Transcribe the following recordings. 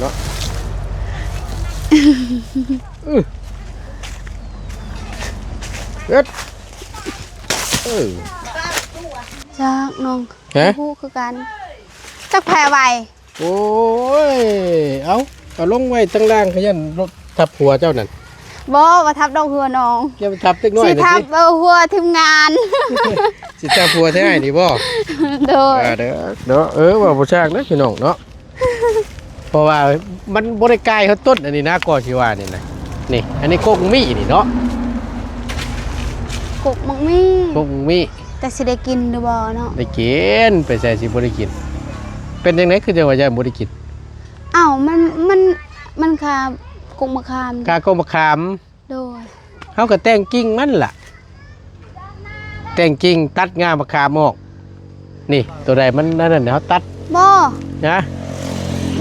เนาะเอ็ดจักน้อง ฮะ ฮู้คือกันจักแพ้ไว โอ้ยเอาลงไว้ตั้งล่างขยันรถทับหัวเจ้านั่น บ่ว่าทับดอกหัวน้อง อย่าไปทับตึกน้อย สิ นะ ทับ สิ หัวทีมงาน สิทับหัวแท้ดีบ่ โดย เด้อว่าบ่ช่างนะพี่น้องเนาะเพราะว่ามันบ่ได้ไกลเขาต้นอันนี้นะก่อนสิว่านี่นะนี่อันนี้โคกมีนี่เนาะ กุกมังมี โคกมี แต่สิได้กินหรือบ่เนาะ ได้กินไปใส่สิบ่ได้กินเป็นจังได๋คือจังว่าจะบ่ได้กิน อ้าวมันค่ะกุกมะขาม กาโกมะขาม โดย เฮาก็แต่งกิ่งมันล่ะแต่งกิ่งตัดงามะขามออกนี่ตัวใดมันนั่นน่ะเฮาตัด บ่ นะ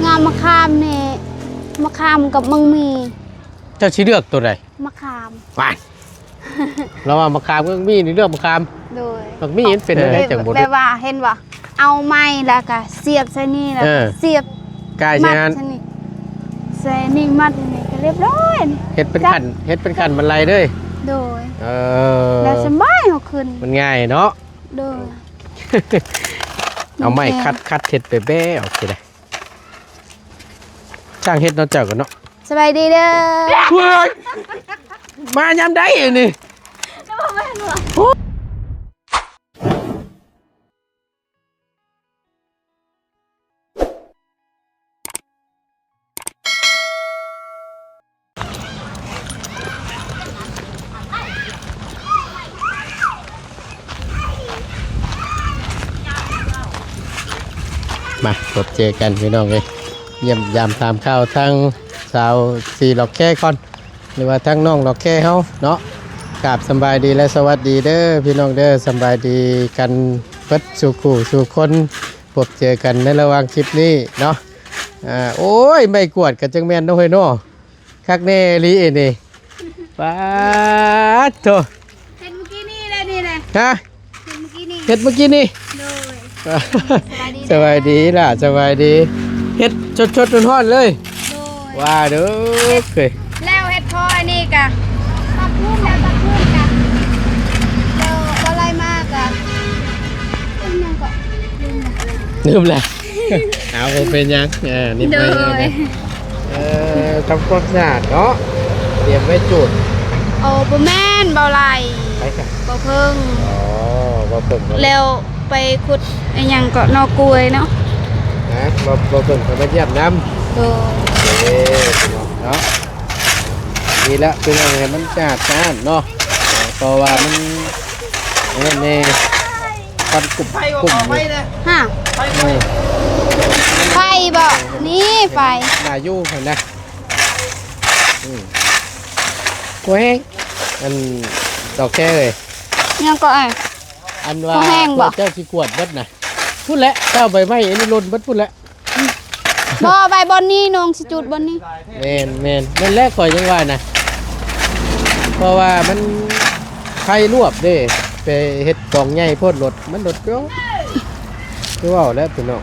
งามมะขามนี่มะขามกับมังมี เจ้าสิเลือกตัวใด มะขาม ไปเราว่ามะขามก็มีนี่เลือกมะขาม โดย มักมีมันเป็นอะไรจังบ่ แปลว่าเห็นบ่เอาไม้แล้วก็เสียบใส่นี่แล้วก็เสียบ กาย มั ใช่ ด นั้น ใส่นี่ใส่นี่มัดนี่ก็เรียบร้อยนี่ เฮ็ดเป็นขันบรรลัยเด้ย โดย แล้ว สบายเอาขึ้น มันง่ายเนาะ โดย เอาไม้คัดเฮ็ดไปแบ้โอเคได้ช่างเฮ็ดเนาะเจ้ากันเนาะ สบายดีเด้อ เฮ้ยมายามใดอันนี่มาพบเจอกันพี่น้องเลยเยี่ยมยามตามข้าวทั้งสาวสี่หลอกแค่ก่อนหรือว่าทั้งน้องหลอกแค่เฮาเนาะกราบสำบายดีและสวัสดีเด้อพี่น้องเด้อสำบายดีกันเปิดสู่คู่สู่คนพบเจอกันในระหว่างคลิปนี้เนาะโอ้ยไม่กวดกันจังแม่นเนาะเฮ้ยเนาะคักแน่ลีเอ็นี่ป๊าดโถ เห็นเมื่อกี้นี่เลยนี่เลย ฮะ เห็นเมื่อกี้นี่ เฮ็ดเมื่อกี้นี่ โดย สบายดีล่ะสบายดีเฮ็ดชดๆร้อนๆเลย โดย ว่าเด้อเคย แล้วเฮ็ดพออันนี้กะตัดพุ่มแล้วตัดพุ่มกะเดี๋ยวอะไรมากกะเป็นยังก็ลืมละลืมแหละ เอาไปเป็นยังนี่ โด ไปยัง ย ทำความสะอาดเนาะเตรียมไว้จุด โอ้บ่แม่นเบาไหล ไปค่ะ บ่เพิ่ง อ๋อบ่เพิ่งบ่ แล้วไปขุดไอ้หยังก็นอกกล้วยเนาะ นะบ่เพิ่งก็มาเยี่ยมน้ำ โดย เด้เนาะนี่ละเป็นอะไรมันสะอาดสะอาดเนาะเพราะว่ามันนี่ปันกลุ่มอยู่ ฮะไฟบ่นี่ไฟ นายู่เห็นนะกล้วยอันดอกแค่เลย ยังก็ไอ้ อันว่า ก็แห้งบ่ เจ้าสิกวดเบิดนะพูดแล้วเจ้าใบไม้อันนี้ล้นเบิดพูดแล้ว บ่ใบบอนนี่น้องสิจุดบอนนี่ แมนนั่นแรกก่อนยังว่านะเพราะว่ามันไข่รวบเด้ไปเฮ็ดกองใหญ่โพดรถมันรถเยอะคือว่าแล้วพี่น้อง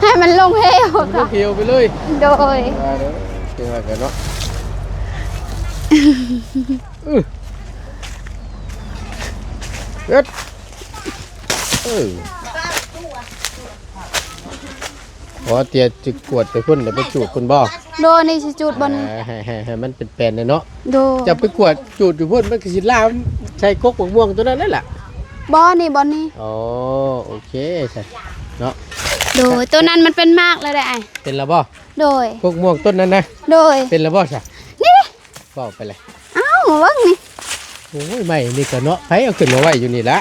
ให้มันลงเหว มันก็ ค่ะ เขียวไปเลย โดย ว่าเด้อคือว่ากันเนาะเอ็ดขอเตียจิกวดไปพุ่นแล้วไปจูดพุ่นบ่ โดยนี่สิจุดบอน ให้มันเป็นแปลนเลยเนาะ โดย จะไปกวดจูดอยู่พุ่นมันก็สิลามใช้กกม่วงตัวนั้นนั่นแหละ บอนี่บอนนี่ อ๋อโอเคใช่เนาะ โดยตัวนั้นมันเป็นมากเลยได้ไอ้ เป็นแล้วบ่ โดย กกม่วงต้นนั้นนะ โดย เป็นแล้วบ่ใช่ นี่เด้ บ่ไปเลย เอ้ามาเบิ่งนี่ โอ้ยไม่นี่ก็เนาะไผเอาขึ้นมาไว้อยู่นี่ละ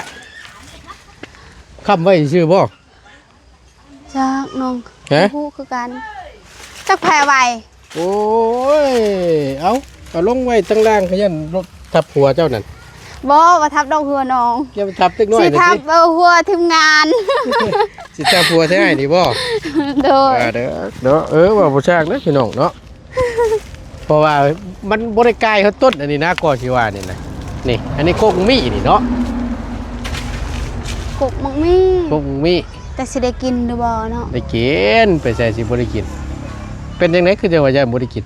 ค้ำไว้ชื่อบ่ จักน้อง ฮะ ฮู้คือกันจักแพ้ไว โอ้ยเอาลงไว้ตั้งล่างขยันรถทับหัวเจ้านั่น บ่ว่าทับดอกหัวน้อง อย่าไปทับเล็กน้อย สิ นะ ทับ สิ หัวทีมงาน สิทับหัวแท้นี่บ่ โดย เด้อเนาะว่าบ่ชากนะพี่น้องเนาะ เพราะว่ามันบ่ได้ไกลเขาต้นอันนี้นะก่อนสิว่านี่นะนี่อันนี้โคกมีนี่เนาะ กกมักมี่ กกมี แต่สิได้กินหรือบ่เนาะ ได้กินไปใส่สิบ่ได้กินเป็นจังไดคือจังว่าจะบ่ได้กิน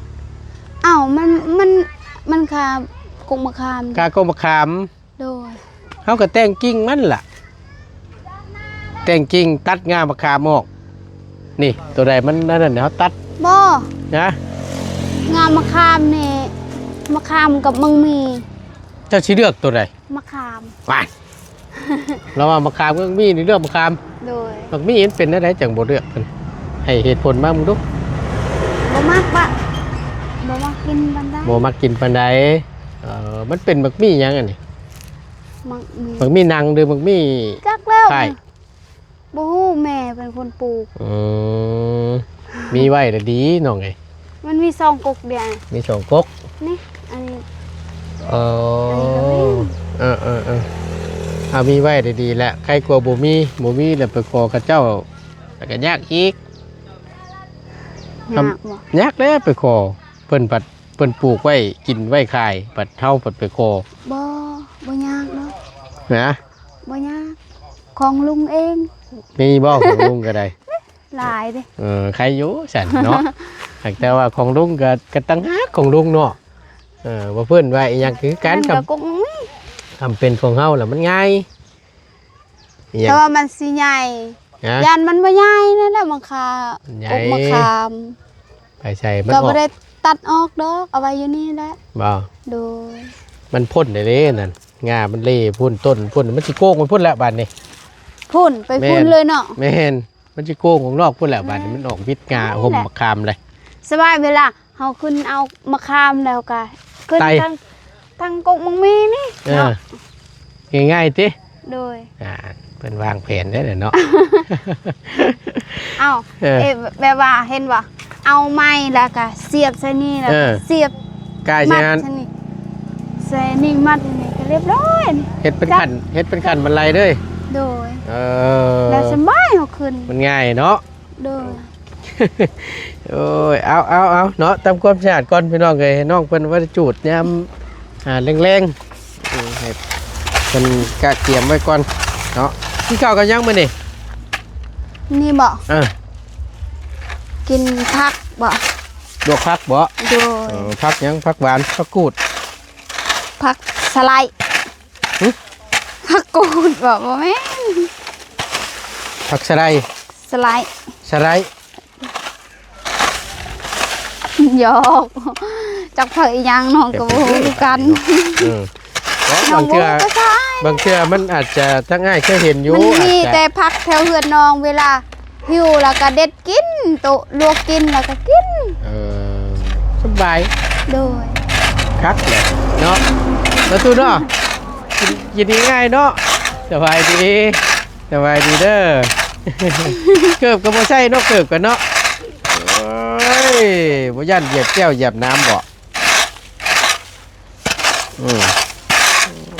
อ้าวมันคากกมะขาม กากมะขาม โดย เฮาก็แต่งกิ่งมันล่ะแต่งกิ่งตัดงามะขามออกนี่ตัวใดมันนั่นน่ะเฮาตัด บ่ นะ งามมะขามนี่มะขามกับมังมี เจ้าสิเลือกตัวใด มะขาม ไป เราว่ามะขามก็มีนี่เลือกมะขาม โดย มักมีเห็นเป็นอะไรจังบ่เลือกเพิ่นให้เหตุผลมามึงดู บ่มักบะบ่มักกินบันได บ่มักกินปานใดมันเป็นมักมีหยังอันนี้ มักมี มักมีนางหรือมักมี จักแล้ว ใช่ บ่ฮู้แม่เป็นคนปลูก อืมมีไว้แล้วดีน้องไง มันมีซองกกเดียว มีสองกก นี่อันนี้ เอเอามีไว้ได้ดีแหละใครกลัวบ่มีแล้วไปขอกับเจ้าแล้วก็ยากอีก ยากบ่ ยากแล้วไปขอเพิ่นปัดเพิ่นปลูกไว้กินไว้ขายปัดเท่าปัดไปขอ บ่ยากเนาะ นะ บ่ยากของลุงเอง มีบ่ของลุงก็ได้ หลายเด้ ใครอยู่ฉันเนาะ แต่ว่าของลุงก็ตั้งหากของลุงเนาะว่าเพิ่นว่าอีหยังคือการ มัน กับ กกมี ทำเป็นของเฮาแล้วมันง่ายอีหยั แต่ ง ว่ามันสิใหญ่ นะ ยันมันบ่ใหญ่นั่นแหละมะขาม ใหญ่ กกมะขาม ไปใส่มัน ก็ ออ บ่ ก ได้ตัดออกดอกเอาไว้อยู่นี่แหละ บ่ โดย มันพ่นได้เลยนั่นงามันเล่พ่นต้นพ่นมันสิโกงมันพ่นแล้วบาดนี้ พุ่นไปพุ่น แม่น เลยเนาะ แม่นมันสิโกงของนอกพ่นแล้วบาดนี้มันออกวิดงาห่มมะขามเลย สบายเวลาเฮาขึ้นเอามะขามแล้วก็ขึ้น ไต่ ทางกกมังมีนี่เนาะ ง่ายๆติ โดย เพิ่นวางแผนได้เนาะ เอา เออ แบบว่าเห็นบ่เอาไม้แล้วก็เสียบใส่นี่แล้ว เอ ก็ อ เสียบ กาย มั ใช่ ด นั้น ใส่นี่ใส่นี่มัดนี่ก็เรียบร้อยนี่ เฮ็ดเป็นขันบรรลัยเด้ย โดย แล้ว สบายเฮาขึ้น มันง่ายเนาะ โดย โอ้ยเอาเนาะตามความสะอาดก่อนพี่น้องเลยให้น้องเพิ่นว่าจะจูดยามแรงๆให้เพิ่นกะเกียมไว้ก่อนเนาะที่เก่าก็ยังมื้อนี่ นี่บ่ อ่า กินผักบ่ ลวกผักบ่ โดย ผักหยังผักหวานผักกูด ผักสไลด์ หึ ผักกูดบ่แม่น ผักสะไลด์ สไลด์ สะไลด์ หยอกจักผักอีหยังน้องก็บ่ฮู้คือกัน เพราะ น้อบ าง ง บ่ เทื่อ ฮู้ก็ใช่ บางเทื่อมันอาจจะทั้งง่ายเคยเห็นอยู่ มันมี อาจจะ แต่ผักแถวเฮือนน้องเวลาหิวแล้วก็เด็ดกินโตะลวกกินแล้วก็กิน สบาย โดย ครับเลยเนาะแล้วตู้เนาะกินง่ายๆเนาะสบายดีเด้อ เกิบกับโมใช่เนาะเกิบกันเนาะโอ้ยบ่ย่านเหยียบแก้วเหยียบน้ำบ่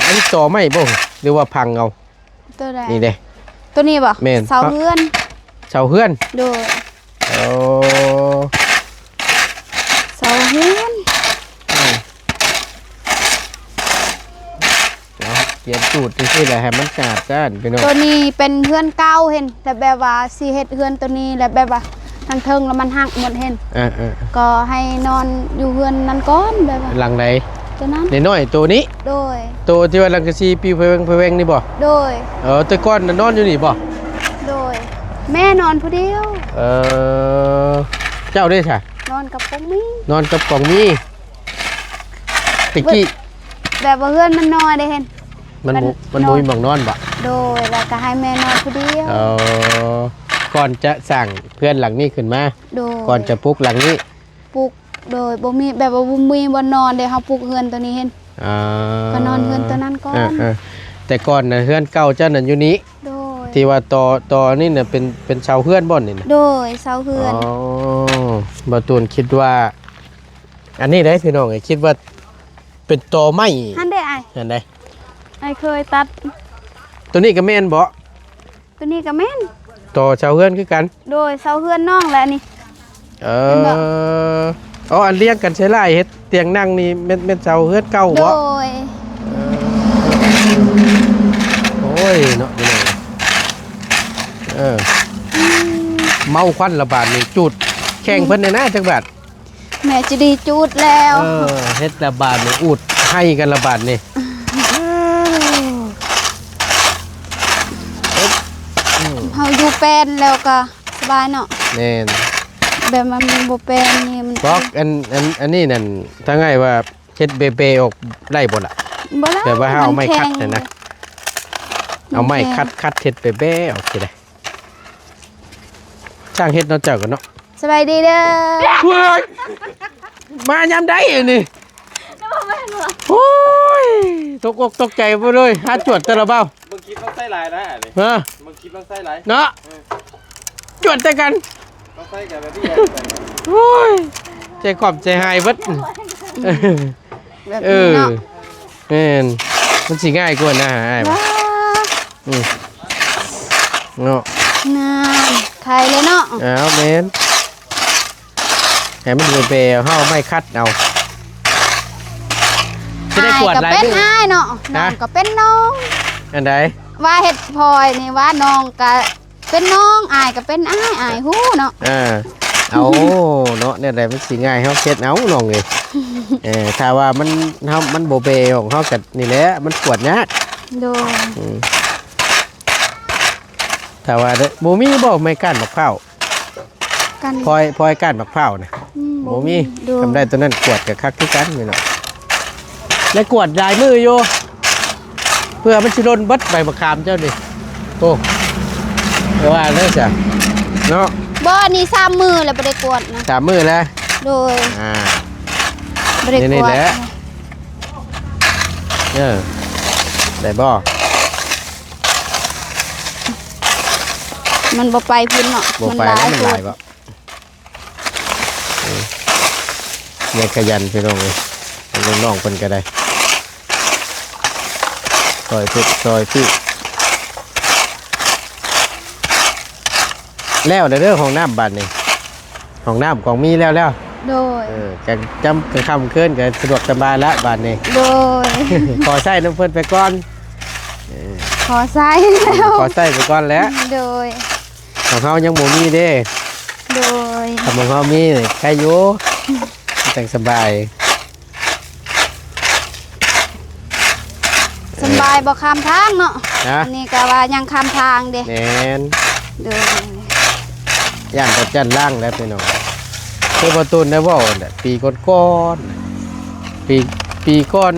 อันนี้ต่อไม่บ่หรือว่าพังเอา ตัวใด นี่เด้ ตัวนี้บ่ แม่น เสาเฮือน เสาเฮือน โดย โอ้ เสาเฮือน เขียนสูตรที่แหละให้มันสะอาดจ้านพี่น้อง ตัวนี้เป็นเฮือนเก่าเห็นแต่แบบว่าสิเฮ็ดเฮือนตัวนี้แล้วแบบว่าทางเทิงแล้วมันหักหมดเห็น ก็ให้นอนอยู่เฮือนนั้นก่อนแบบว่า หลังไหน ตัวนั้น น้อยๆตัวนี้ โดย ตัวที่ว่าหลังกะซีปิวเพวงนี่บ่ โดย แต่ก้อนน่ะนอนอยู่นี่บ่ โดย แม่นอนผู้เดียว เจ้าได้ใช่ นอนกับปุ้งมี่ นอนกับกล่องมีตะกี้ แบบว่าเฮือนมันน้อยได้เห็น มัน มัน มุย นอน หมองนอนบ่ โดยแล้วก็ให้แม่นอนผู้เดียว ก่อนจะสั่งเพื่อนหลังนี้ขึ้นมา โดย ก่อนจะปลุกหลังนี้ ปลุกโดยบ่มีแบบว่าบ่มีบ่นอนเด้เฮาปลุกเฮือนตัวนี้เห็นก็นอนเฮือนตัวนั้นก่อน แต่ก่อนน่ะเฮือนเก่าเจ้านั่นอยู่นี้ โดย ที่ว่าต่อนี่น่ะเป็นชาวเฮือนบ่นี่น่ะ โดยเสาเฮือน บ่ตูนคิดว่า อันนี้ได้พี่น้องไอ้คิดว่าเป็นตอไม้ หันได้อ้าย อันใด อ้ายเคยตัด ตัวนี้ก็แม่นบ่ ตัวนี้ก็แม่น ต่อชาวเฮือนคือกัน โดยเสาเฮือนน้องแหละนี่ อันเลี้ยงกันใช้ไล่เฮ็ดเตียงนั่งนี่แม่นชาวเฮือนเก่า โด บ่ ย โอ้ยเนาะพี่น้อง เมาควันระบาดนี่จุดแข่งเพิ่นเนี่ยนะจังบาด แม่จะดีจูดแล้ว เฮ็ดระบาดนี่อุดให้กันระบาดนี่ เฮาอยู่เป็นแล้วก็สบายเนาะ แน่น แบบมันบ่เป็นนี่มัน บอกอันนี้นั่นถ้าไงว่าเฮ็ดเบเบออกได้บ่ล่ะ บ่ได้ แต่ว่าเอาไม้คัด แข็ง นะ เอาไม้คัดเฮ็ดเบเบออกสิได้ช่างเฮ็ดเนาะเจ้ากันเนาะ สบายดีเด้อ เฮ้ยมายามใดอันนี้ แล้วบ่แม่นบ่ โอ้ยตกอกตกใจบ่เลยหาจวดแต่ละเบ้า บางคลิปต้องใส่ลายนะนี่ ฮะ บางคลิปต้องใส่ลาย เนาะจวดแต่กัน ต้องใส่กันแบบนี้ โอ้ยใจกรอบใจหายเบิด แบบ เอ นี้ อ เนาะ แม่นมันสิง่ายกว่านะอ้ายบ่ ว้า เนาะ น่าไทยเลยเนาะ เอาแม่นให้มันเบๆเฮาไม่คัดเอาจะได้กวดหลาย ก็เป็น มื้อ อ้ายเนาะน้องก็เป็นน้อง อันใด ว่าเฮ็ดพลอยนี่ว่าน้องก็เป็นน้องอายก็เป็นอ้ายอายฮู้เนาะ เอาเนาะเนี่ยแหละมันสิง่ายเฮาเฮ็ดเอาน้องเอ้ยถ้าว่ามันบ่เบของเฮาก็นี่แหละมันกวดยาก โดย ถ้าว่าบ่มีบ่ไม่ก้านมะพร้าว กัน พลอยก้านมะพร้าวนะบ่มี โดย ทำได้ตัวนั้นกวดกับคักคือกันนี่เนาะและกวดลายมืออยู่เพื่อมันสิล้นเบิดใบมะขามเจ้านี่โอ้ว่าเด้อจ้ะเนาะ บ่นี่3มือแล้วบ่ได้กวดนะ 3มื้อแล้ว โดย อ่า บ่ได้ นี่ กวด แหละ ได้บ่ มันบ่ไปพุ่นเนาะ บ่ไปแล้วมันหลายบ่เนี่ยขยันพี่น้องเอ้ยน้องๆเพิ่นก็ได้ซอยพุดซอยพี่แล้วเด้อห้องน้ำบัดนี่ห้องน้ำของมีแล้ว โดย กันจำกันคำเคลื่อนกันสะดวกสบายแล้วบัดนี้ โดย ขอใส่น้ำเพิ่นไปก่อน ขอใส่แล้ว ขอใส่ไปก่อนแล้ว โดย ของเขายังบ่มีเด้ โดย ถ้าของเขามีนี่ใครอยู่จังสบาย สำบายบ่ข้ามทางเนาะ นะ อันนี่ก็ว่ายังข้ามทางเด้ แน่น โดย ย่านตะจันล่างแล้วพี่น้องคือประตูนได้เว้าน่ะปีก่อนๆปีก่อน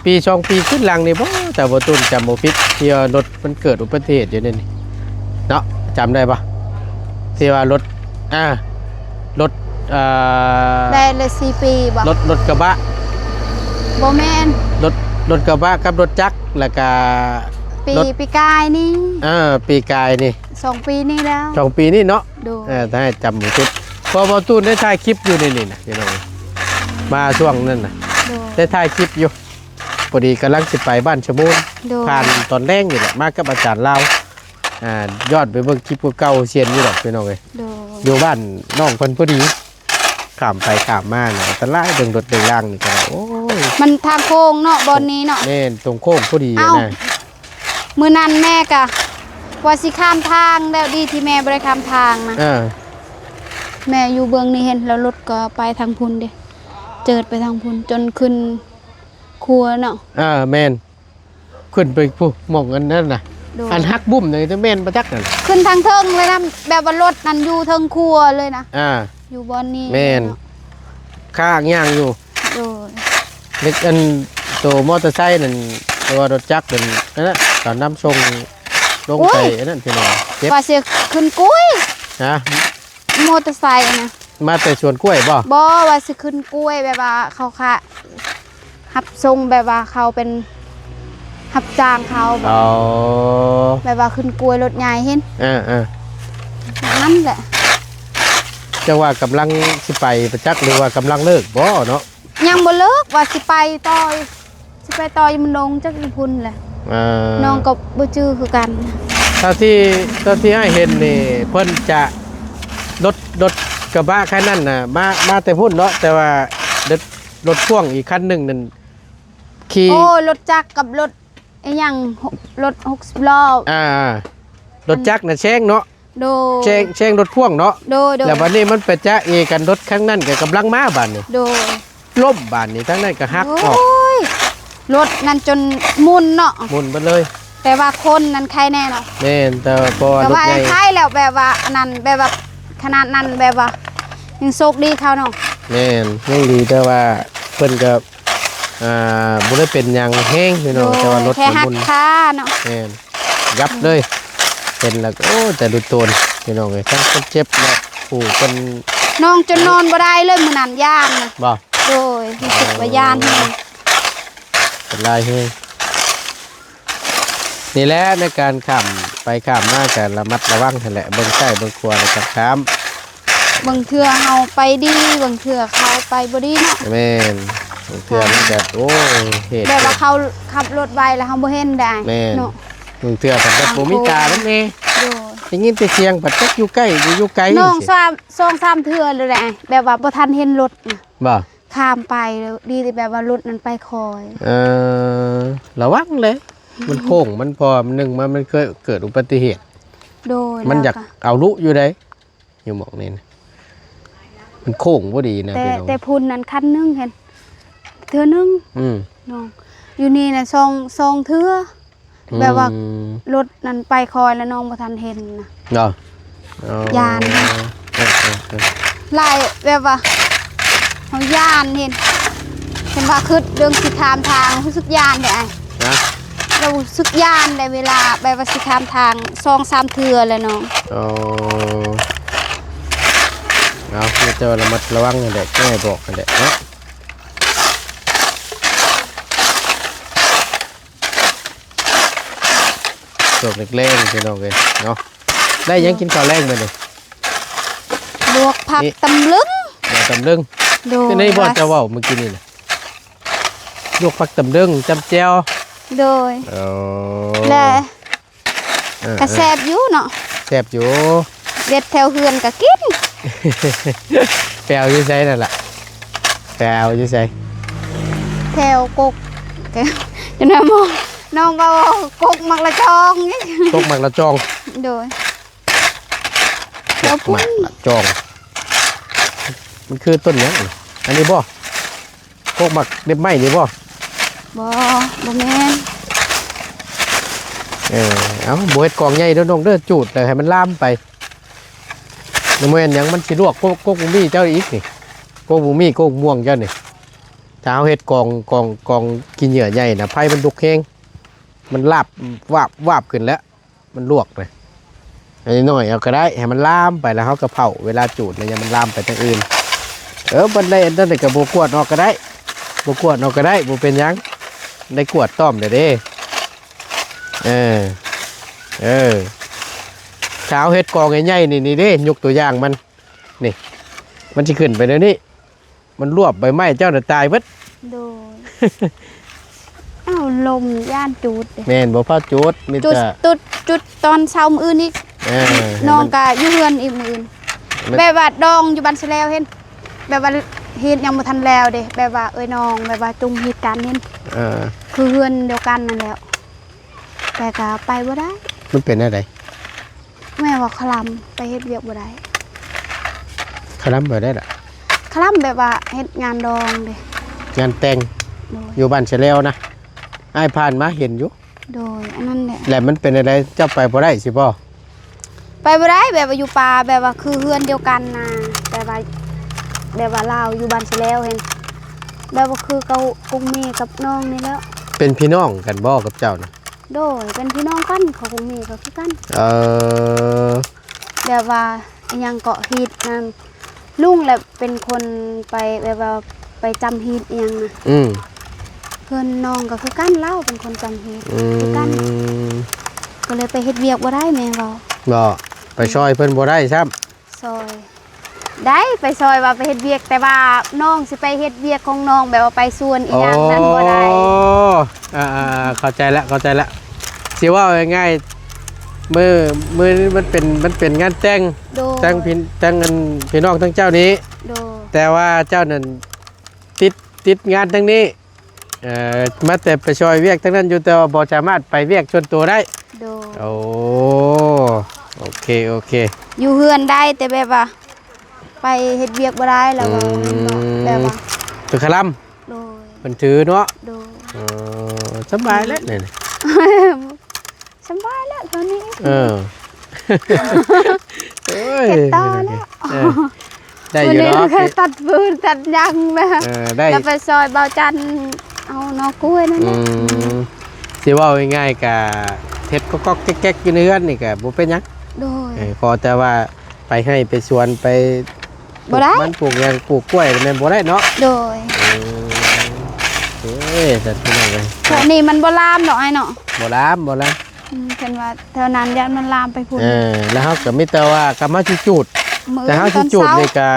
ปี2ปีขึ้นหลังนี่บ่แต่ประตูนจำบ่ผิดที่ว่ารถมันเกิดอุบัติเหตุอยู่นี่นี่เนาะจำได้ปะที่ว่ารถรถได้เลย4ปีบ่ รถกระบะ บ่แม่น รถกระบะกับรถจักรแล้วก็ ปี รถ ปีกายนี่ ปีกายนี่ 2 ปีนี่แล้ว 2 ปีนี่เนาะ โดย ถ้าให้จำบ่ผิดพอประตูนได้ถ่ายคลิปอยู่นี่นะพี่น้องมาช่วงนั้นน่ะ โดย ได้ถ่ายคลิปอยู่พอดีกำลังสิไปบ้านชะมูน โดย ผ่านตอนแรกนี่แหละมากับอาจารย์ลาวยอดไปเบิ่งคลิปเก่าๆเซียนอยู่ดอกพี่น้องเอ้ย โดย อยู่บ้านน้องเพิ่นพอดีข้ามไปข้ามมาน่ะอันตรายเดินรถเดินล่างนี่ก็ได้โอ้ย มันทางโค้งเนาะบอนนี้เนาะ แม่นตรงโค้งพอดี เอ้า นะ มื้อนั้นแม่ก็ว่าสิข้ามทางแล้วดีที่แม่บ่ได้ข้ามทางนะ แม่อยู่เบื้องนี้เห็นแล้วรถก็ไปทางพุ่นเด้เจิดไปทางพุ่นจนขึ้นครัวเนาะ แม่นขึ้นไปผู้หม่องอันนั้นน่ะ โดย อันฮักบุ้มนี่จะแม่นประจักษ์นั่น ขึ้นทางเทิงเลยนะแบบว่ารถนั่นอยู่เทิงครัวเลยนะ อ่า อยู่บอนนี้ แม่น เนาะ ข้างย่างอยู่ โดย เล็กอันตัวมอเตอร์ไซค์นั่นตัวรถจักรนั่นน่ะตอนน้ำส่งลงไปอันนั้นพี่น้องเจ็บ ว่าสิขึ้นกุ้ย นะ มอเตอร์ไซค์นะ มาแต่สวนกล้วยบ่ บ่ว่าสิขึ้นกุ้ยแบบว่าเขาค่ะหับทรงแบบว่าเขาเป็นหับจ้างเขาแบบ เอา แบบว่าขึ้นกุ้ยรถใหญ่เห็น นั่นแหละ จะว่ากำลังสิไปประจักษ์หรือว่ากำลังเลิกบ่เนาะ ยังบ่เลิกว่าสิไปต่อยสิไปต่อยมันลงจักอีพุ่นแหละ น้องก็บ่จื้อคือกัน ถ้าที่ให้เห็นนี่เพิ่นจะรถกระบะคันนั้นน่ะมาแต่พุ่นเนาะแต่ว่ารถพ่วงอีกคันหนึงนั่นขี่ โอ้รถจักรกับรถไอ้หยังรถ60ล้อ รถจักรน่ะแซงเนาะ โดย แซงรถพ่วงเนาะ โดยโดย แล้วบัดนี้มันไปจ๊ะเอกันรถข้างนั้นก็กำลังมาบัดนี้ โดย ล่มบัดนี้ทั้งนั้นก็หักออก โอ้ยรถนั่นจนมุนเนาะ หมุนไปเลย แต่ว่าคนนั้นใครแน่เนาะ แม่นแต่พอ แต่ รถ ว่า ใหญ่ ใครแล้วแบบว่าอันนั้นแบบว่าขนาดนั้นแบบว่ายังโชคดีเขาเนาะ แม่นยังดีแต่ว่าเพิ่นก็บ่ได้เป็นหยังแห้งพี่น้องแต่ว่ารถ แค่ มัน หัก หมุน ขาเนาะ แม่นยับเลยเป็นแล้วก็โอ้แต่ดูโตนพี่น้องเอ้ยทั้งคนเจ็บและผู้คน น้องจนนอนบ่ได้เลยมื้อนั้นย่านน่ะ บ่ โดยรู้สึกว่าย่านแฮง เป็นลายแห้งนี่แหละในการข้ามไปข้ามมาก็ระมัดระวังนั่นแหละเบิ่งซ้ายเบิ่งขวาแล้วก็ข้าม บางเทื่อเฮาไปดีบางเทื่อเขาไปบ่ดีเนาะ แม่นบางเทื่อมันก็โอ้เหตุ แบบว่าเขาขับรถไวแล้วเฮาบ่เห็นได้ แม่น เนาะ บางเทื่อแบบบ่มีตานั่นเอง โดย ได้ยินแต่เสียงปัดจักอยู่ใกล้หรืออยู่ไกล น้อง สิ 2-3เทื่อเลยแหละแบบว่าบ่ทันเห็นรถน่ะ บ่ ข้ามไปแล้วดีแต่แบบว่ารถนั้นไปคอย ระวังเลย มันโค้งมันพอมันหนึ่งมันเคยเกิดอุบัติเหตุ โดย มันอยาก แล้ว เอาลุอยู่ได้อยู่หมองนี่นะมันโค้งพอดีนะ แต่ พี่น้อง แต่พุ่นนั้นคันหนึงเห็นเทื่อหนึง อืม น้องอยู่นี่น่ะซองเทื่อแบบว่า อืม รถนั้นไปคอยแล้วน้องบ่ทันเห็นนะ เนาะอ๋อย าน เออ ไล่แบบว่าเฮาย่านเห็นว่าคือเรื่องสิข้ามทางรู้สึกย่านได้ไอ้ นะ เรารู้สึกย่านได้เวลาแบบว่าสิข้ามทาง2-3เทื่อแล้วน้อง อ๋อเอาเจ้าระมัดระวังนั่นแหละแม่บอกนั่นแหละเนาะจบเล็กๆพี่น้องเลยเนาะได้ยังกินข้าวแรงไปเลย ลวกผัก นี่ ตำลึง อย่าตำลึง โดย คือในบ่อจะเว่าเมื่อกี้นี่นะลวกผักตำลึงจำแจ่ว โดย อ๋อ และ เออก ระแซบอยู่เนาะ แซ่บอยู่ เด็ดแถวเฮือนก็กิน แปลวอยู่ใส่นั่นแหละแปลวอยู่ใส่ แถวกกจะน้ำมองน้องก็ว่ากกมักละจองนี่ ตกหมักละจอง โดยแถว ห พุ่ มั น กละจอง มันคือต้นหยังนี่อันนี้บ่พวกหมักเล็บไม้นี่บ่ บ่แม่น เอาบ่เฮ็ดกองใหญ่เด้อน้องเด้อจูดแล้วให้มันลามไปแล้วมื้อหยังมันสิลวกโกกบุมี่เจ้าอีกนี่โกกบุมี่โกกม่วงเจ้านี่ถ้าเอาเฮ็ดกองกินเหยื่อใหญ่น่ะไผมันดุกแฮงมันลาบวาบขึ้นแล้ว มันลวกไปอันนี้หน่อยเอาก็ได้ให้มันลามไปแล้วเฮาก็เผาเวลาจูดเนี่ยอย่ามันลามไปทางอื่นบันไดอันนั้นก็บ่กวดออกก็ได้บ่กวดออกก็ได้บ่เป็นหยังได้กวดต้อมเด้ขาวเฮ็ดกองใหญ่ๆนี่เด้ยกตัวอย่างมันนี่มันสิขึ้นไปเดี๋ยวนี้มันรวบใบไม้เจ้าน่ะตายเบิด โดยอ้าวลมย่านจูดเด้ แม่นบ่พาจูดมี จุด แต่ จุดตอนเช้ามื้ออื่นอีก น้องก็อยู่เฮือนอีกมื้ออื่น มัน แบบว่าดองอยู่บ้านซะแล้วเห็นแบบว่าเฮ็ดยังบ่ทันแล้วเด้แบบว่าเอ้ยน้องแบบว่าจุงเหตุการณ์เห็น เออ คือเฮือนเดียวกันนั่นแหละแต่ก็ไปบ่ได้ มันเป็นอะไร แม่ว่าคลำไปเฮ็ดเวียกบ่ได้ คลำบ่ได้ล่ะ คลำแบบว่าเฮ็ดงานดองเด้ งานแต่ง โดย อยู่บ้านเฉลียวนะอ้ายผ่านมาเห็นอยู่ โดยอันนั้นแหละ แล้วมันเป็นอะไรเจ้าไปบ่ได้สิบ่ ไปบ่ได้แบบว่าอยู่ป่าแบบว่าคือเฮือนเดียวกันนะแบบว่าลาวอยู่บ้านซะแล้วเห็นแบบว่าคือเขากุ้งมีกับน้องนี่แล้ว เป็นพี่น้องกันบ่กับเจ้านะ โดยเป็นพี่น้องกันเขากุ้งมีเขาคือกัน เออ แบบว่าอิหยังเกาะฮีดนั่นลุงแหละเป็นคนไปแบบว่าไปจำฮีดอิหยังนะ อืม เพื่อนน้องก็คือกันเล่าเป็นคนจำฮีดคือกันก็เลยไปเฮ็ดเวียกบ่ได้แม่เว้า บ่ไปช่วยเพิ่นบ่ได้ซ้ำ ซอยได้ไปซอยว่าไปเฮ็ดเวียกแต่ว่าน้องสิไปเฮ็ดเวียกของน้องแบบว่าไปส่วนอีหยังนั้นบ่ได้ เข้าใจแล้วสิว่าง่ายๆมือมันเป็นงานแต่ง โดย แต่งเงินพี่น้องทั้งเจ้านี้ โดย แต่ว่าเจ้านั่นติดงานทั้งนี้มาแต่ไปช่วยเวียกทั้งนั้นอยู่แต่ว่าบ่สามารถไปเวียกชวนตัวได้ โดย โอ้ เคโอเค อยู่เฮือนได้แต่แบบว่า ไปเฮ็ดเวียกบ่ได้แล้วก็แบบว่า ตัวคล โดย ำมันถือเนาะ โดย สบายแล้วเนี่ย สบายแล้วเท่านี้ เออโอ้ย เก็บต่อแล้ว เออได้อยู่ วัน เนาะ นี้เคยตัดฟืนตัดยางแบบ ได้ แล้วไปซอยเบาจันเอาหนอกล้วยนั่นแหละ สิว่าง่ายๆกะเฮ็ดก็แก๊กๆอยู่ในเรือนนี่กะบ่เป็นหยัง โดย ขอแต่ว่าไปให้ไปสวนไป บ่ได้ มันปลูกหยังปลูกกล้วยแม่นบ่ได้เนาะ โดย เอ้ยสัตว์พี่น้องเอ้ย แถวนี้มันบ่ลามดอกไอ้เนาะ บ่ลามบ่ลาม เพิ่นว่าแถวนั้นยันมันลามไปพุ่น แล้วเฮาก็มีแต่ว่ากำมาสิจูด มื้อ แต่เฮา ต สิ อน จูด เช้า นี่ก็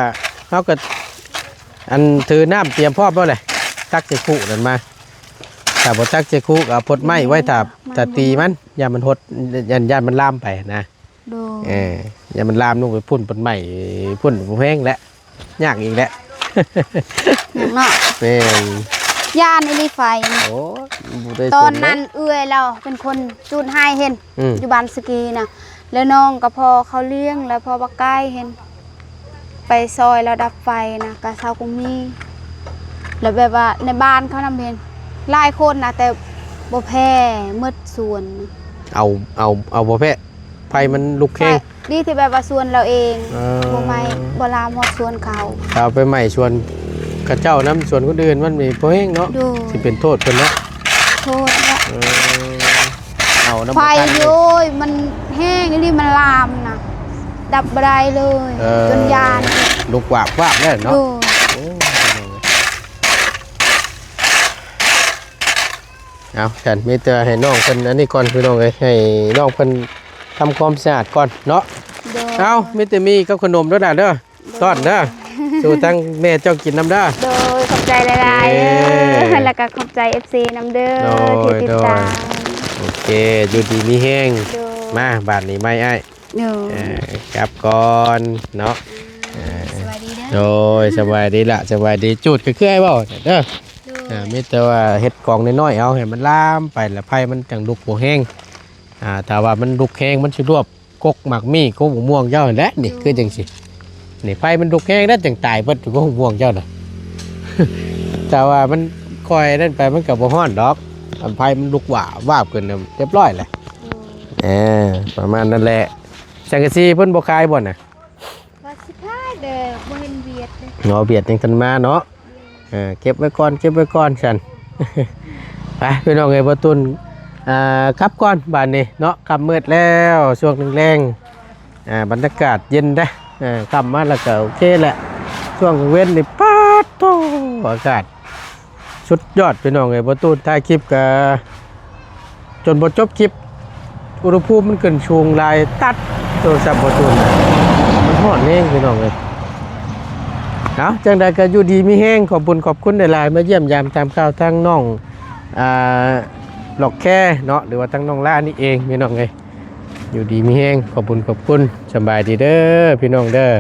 เฮาก็อันถือน้ำเตรียมพร้อมบ่เลยตักใส่คุนั่นมาถ้าบ่ตักใส่คุก็เอาพดไม้ไว้ถ้าตีมันอย่ามันหดยันมันลามไปนะ โดย อย่ามันลามลงไปพุ่นต้นไม้พุ่นบ่แห้งแล้วยากอีกแล้ว อย่างเนาะ แม่น ย่านอีหลีไฟ โอ้บ่ได้ ตอน สเลย นั้นเอื้อยเราเป็นคนจูดให้เห็น อืม อยู่บ้านสกีน่ะแล้วน้องก็พอเขาเลี้ยงแล้วพอบักใกล้เห็น ไปซอยแล้วดับไฟนะกะเซาก็มีแล้วแบบว่าในบ้านเขานำเห็นหลายคนนะแต่บ่แพ้มืดส่วน เอาบ่แพ้ไฟมันลุกแห้ง นี่ที่แบบว่าส่วนเราเอง เออ บ่ไม่บ่ลามหมดส่วนเขา เอาไปใหม่ชวนกระเจ้าน้ำชวนคนอื่นมันมีบ่แห้งเนาะ ดู สิเป็นโทษเพิ่นเนาะ โทษละ เอาน้ำ ไฟ บ่ทัน โย้ยมันแห้งนี่มันลามนะดับบ่ได้เลย จนยาน ลุกวาบแล้วเนาะ ดู โอ้เอาฉันมีแต่ให้น้องเพิ่นอันนี้ก่อนพี่น้องเอ้ยให้น้องเพิ่นทำความสะอาดก่อนเนาะ ดู เอามีแต่มีกับขนมด้วยนะเด้อต้อนเด้อสู่ทั้งแม่เจ้ากินน้ำเด้อ โดยขอบใจหลายๆ เอ้ย แล้วก็ขอบใจ FC นำเด้อ โดย ที่ติดตาม โอเคอยู่ดีมีแห้ง โดย มาบาทนี้ไม่ไอ้าย โดย กลับก่อนเนาะ สวัสดีเด้อ โดยสบายดีละสบายดีจุดก็คือไอ้บ่เด้อมีแต่ว่าเฮ็ดกล่องน้อยๆเอาให้มันลามไปแล้วไผมันจังลุกบ่แห้งแต่ว่ามันลุกแห้งมันสิรวบกกหมักมี่กกหมูม่วงเจ้านั่นแหละนี่คือจังซี่นี่ไผมันลุกแห้งแล้วจังตายเบิดกกหมูม่วงเจ้าน่ะ แต่ว่ามันคอยนั่นไปมันก็บ่ฮ้อนดอกอันไผมันลุกวาบขึ้นน่ะเรียบร้อยแหละประมาณนั้นแหละสังกะสีเพิ่นบ่คายบ่น่ะ ว่าสิพาเด้อบ่เห็นเวียดเด้อ เนาะเบียดยังกันมาเนาะเก็บไว้ก่อนฉัน ไปพี่น้องเอ้ยบ่ตุนครับก่อนบ้านนี้เนาะค่ำมืดแล้วช่วงแรงบรรยากาศเย็นได้ค่ำมาแล้วก็โอเคแหละช่วงกลางเว้นนี่ป๊าดโตอากาศสุดยอดพี่น้องเอ้ยบ่ตุนถ่ายคลิปก็จนบ่จบคลิปอุณหภูมิมันขึ้นชูงลายตัดโทรศัพท์บ่ตุนมันร้อนแรงพี่น้องเอ้ย เอาจังใดก็อยู่ดีมีแห้งขอบคุณหลายๆมาเยี่ยมยามตามข่าวทั้งน้องหลอกแค่เนาะหรือว่าทั้งน้องล่านี่เองพี่น้องไงอยู่ดีมีแห้งขอบคุณสบายดีเด้อพี่น้องเด้อ